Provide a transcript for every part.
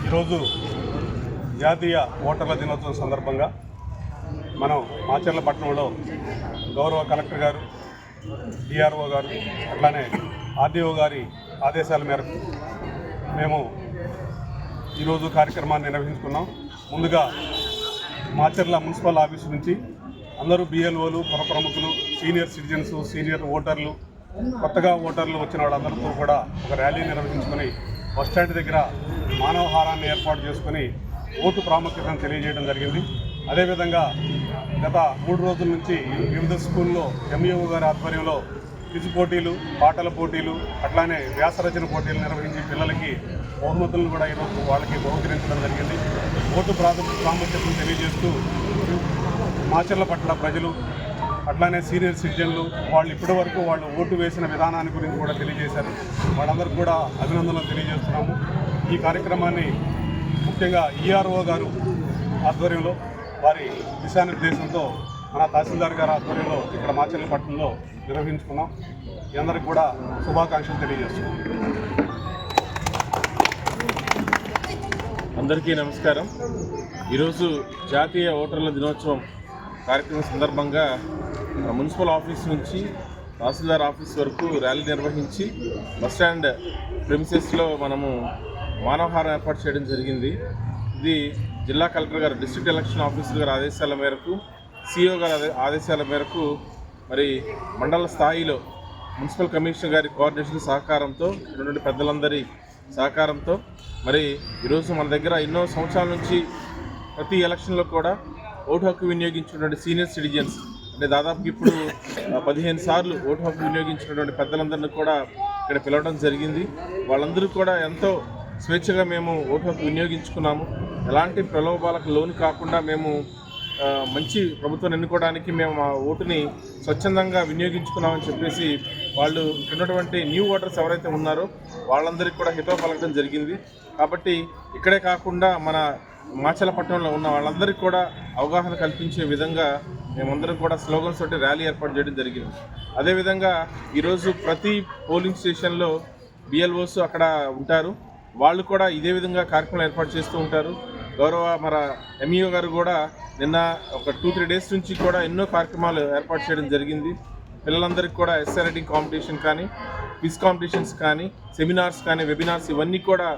ఈరోజు జాతీయ ఓటర్ల దినోత్సవం సందర్భంగా మనం మాచర్ల పట్టణంలో గౌరవ కలెక్టర్ గారు, డిఆర్ఓ గారు, అట్లానే ఆర్డీఓ గారి ఆదేశాల మేరకు మేము ఈరోజు కార్యక్రమాన్ని నిర్వహించుకున్నాం. ముందుగా మాచర్ల మున్సిపల్ ఆఫీసు నుంచి అందరూ బిఎల్ఓలు, పుర ప్రముఖులు, సీనియర్ సిటిజన్స్, సీనియర్ ఓటర్లు, కొత్తగా ఓటర్లు వచ్చిన వాళ్ళందరితో కూడా ఒక ర్యాలీ నిర్వహించుకొని బస్టాండ్ దగ్గర మానవహారాన్ని ఏర్పాటు చేసుకొని ఓటు ప్రాముఖ్యతను తెలియజేయడం జరిగింది. అదేవిధంగా గత 3 రోజుల నుంచి వివిధ స్కూల్లో ఎంఈఓ గారి ఆధ్వర్యంలో క్విజ్ పోటీలు, పాటల పోటీలు, అట్లానే వ్యాసరచన పోటీలు నిర్వహించి పిల్లలకి బహుమతులను కూడా ఈరోజు వాళ్ళకి బహుకరించడం జరిగింది. ఓటు ప్రాముఖ్యతను తెలియజేస్తూ మాచర్ల పట్ల ప్రజలు, అట్లానే సీనియర్ సిటిజన్లు వాళ్ళు ఇప్పటి వరకు వాళ్ళు ఓటు వేసిన విధానాన్ని గురించి కూడా తెలియజేశారు. వాళ్ళందరికీ కూడా అభినందనలు తెలియజేస్తున్నాము. ఈ కార్యక్రమాన్ని ముఖ్యంగా ఈఆర్ఓ గారు ఆధ్వర్యంలో వారి దిశానిర్దేశంతో మన తహసీల్దార్ గారి ఆధ్వర్యంలో ఇక్కడ మాచర్ల పట్టణంలో నిర్వహించుకున్నాం. మీ అందరికీ కూడా శుభాకాంక్షలు తెలియజేస్తున్నాం. అందరికీ నమస్కారం. ఈరోజు జాతీయ ఓటర్ల దినోత్సవం కార్యక్రమం సందర్భంగా మున్సిపల్ ఆఫీస్ నుంచి తహసీల్దార్ ఆఫీస్ వరకు ర్యాలీ నిర్వహించి బస్టాండ్ ప్రిమిసెస్లో మనము మానవహారం ఏర్పాటు చేయడం జరిగింది. ఇది జిల్లా కలెక్టర్ గారు, డిస్ట్రిక్ట్ ఎలక్షన్ ఆఫీసర్ గారి ఆదేశాల మేరకు, సిఇఓ గారి ఆదేశాల మేరకు మరి మండల స్థాయిలో మున్సిపల్ కమిషనర్ గారి కోఆర్డినేషన్ సహకారంతో, ఇటువంటి పెద్దలందరి సహకారంతో మరి ఈరోజు మన దగ్గర ఎన్నో సంవత్సరాల నుంచి ప్రతి ఎలక్షన్లో కూడా ఓటు హక్కు వినియోగించినటువంటి సీనియర్ సిటిజన్స్ అంటే దాదాపు ఇప్పుడు 15 సార్లు ఓటు హక్కు వినియోగించినటువంటి పెద్దలందరినీ కూడా ఇక్కడ పిలవడం జరిగింది. వాళ్ళందరూ కూడా ఎంతో స్వేచ్ఛగా మేము ఓటు హక్కు వినియోగించుకున్నాము. ఎలాంటి ప్రలోభాలకు లోను కాకుండా మేము మంచి ప్రభుత్వాన్ని ఎన్నుకోవడానికి మేము మా ఓటుని స్వచ్ఛందంగా వినియోగించుకున్నామని చెప్పేసి వాళ్ళు ఉన్నటువంటి న్యూ ఓటర్స్ ఎవరైతే ఉన్నారో వాళ్ళందరికీ కూడా హితవు పలకడం జరిగింది. కాబట్టి ఇక్కడే కాకుండా మన మాచర్ల పట్టణంలో ఉన్న వాళ్ళందరికీ కూడా అవగాహన కల్పించే విధంగా మేమందరం కూడా స్లోగన్స్ తోటి ర్యాలీ ఏర్పాటు చేయడం జరిగింది. అదేవిధంగా ఈరోజు ప్రతి పోలింగ్ స్టేషన్లో బిఎల్ఓస్ అక్కడ ఉంటారు. వాళ్ళు కూడా ఇదే విధంగా కార్యక్రమాలు ఏర్పాటు చేస్తూ ఉంటారు. గౌరవ మన ఎంఈఓ గారు కూడా నిన్న ఒక 2-3 డేస్ నుంచి కూడా ఎన్నో కార్యక్రమాలు ఏర్పాటు చేయడం జరిగింది. పిల్లలందరికీ కూడా ఎస్సే రైటింగ్ కాంపిటీషన్ కానీ, క్విజ్ కాంపిటీషన్స్ కానీ, సెమినార్స్ కానీ, వెబినార్స్ ఇవన్నీ కూడా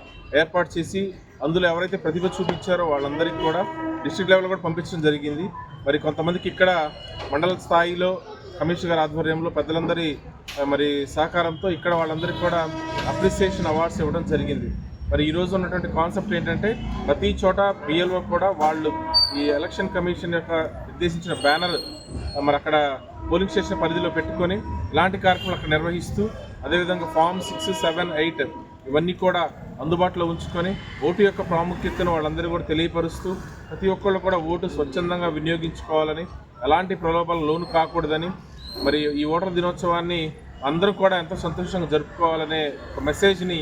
ఏర్పాటు చేసి అందులో ఎవరైతే ప్రతిభ చూపించారో వాళ్ళందరికీ కూడా డిస్ట్రిక్ట్ లెవెల్లో కూడా పంపించడం జరిగింది. మరి కొంతమందికి ఇక్కడ మండల స్థాయిలో కమిషనర్ గారి ఆధ్వర్యంలో పెద్దలందరి మరి సహకారంతో ఇక్కడ వాళ్ళందరికీ కూడా అప్రిసియేషన్ అవార్డ్స్ ఇవ్వడం జరిగింది. మరి ఈరోజు ఉన్నటువంటి కాన్సెప్ట్ ఏంటంటే ప్రతి చోట బిఎల్ఓ కూడా వాళ్ళు ఈ ఎలక్షన్ కమిషన్ యొక్క నిర్దేశించిన బ్యానర్ మరి అక్కడ పోలింగ్ స్టేషన్ పరిధిలో పెట్టుకొని ఇలాంటి కార్యక్రమాలు అక్కడ నిర్వహిస్తూ, అదేవిధంగా ఫామ్ 6, 7, 8 ఇవన్నీ కూడా అందుబాటులో ఉంచుకొని ఓటు యొక్క ప్రాముఖ్యతను వాళ్ళందరూ కూడా తెలియపరుస్తూ ప్రతి ఒక్కళ్ళు కూడా ఓటు స్వచ్ఛందంగా వినియోగించుకోవాలని, ఎలాంటి ప్రలోభాలకు లోను కాకూడదని, మరి ఈ ఓటర్ దినోత్సవాన్ని అందరూ కూడా ఎంతో సంతోషంగా జరుపుకోవాలనే ఒక మెసేజ్ని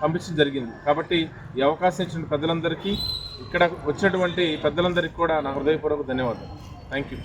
పంపించడం జరిగింది. కాబట్టి ఈ అవకాశం ఇచ్చిన పెద్దలందరికీ, ఇక్కడ వచ్చినటువంటి పెద్దలందరికీ కూడా నా హృదయపూర్వక ధన్యవాదాలు. Thank you.